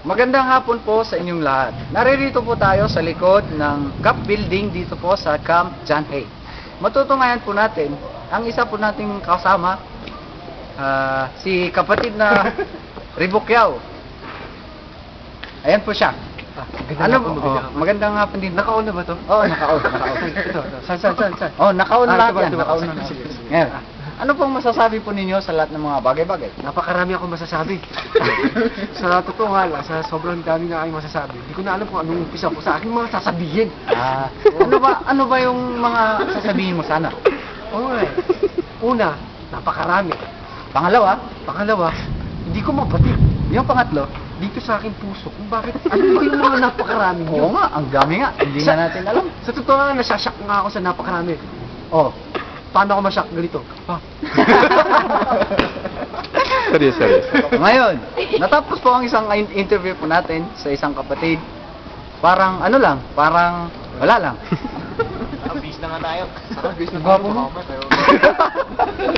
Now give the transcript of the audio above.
Magandang hapon po sa inyong lahat. Naririto po tayo sa likod ng CAP building dito po sa Camp John Hay. Matutungayan po natin ang isa po nating kasama, si kapatid na Ribukyao. Ayan po siya. Magandang hapon din. Naka-on na ba to? Oo, naka-on. Ito. Saan? Oh, naka-on lahat yan. Ito ba? Naka-on na. Sige. Ngayon, ano pong masasabi po ninyo sa lahat ng mga bagay-bagay? Napakarami akong masasabi. Sa totoo nga lang, sa sobrang dami na aking masasabi, hindi ko na alam kung anong umpisa ko sa aking mga sasabihin. Ano ba yung mga sasabihin mo sana? Oo nga eh. Una, napakarami. Pangalawa, hindi ko mabatid yung pangatlo, dito sa aking puso kung bakit, ano ba yung mga napakarami oo nga, ang dami nga, hindi nga natin alam. Sa totoo nga, nasashock nga ako sa napakarami. Oh, Paano ako mashock ganito? Serious. ngayon, natapos po ang isang interview po natin sa isang kapatid. Parang wala lang. Bis na nga tayo. Gwapo mo.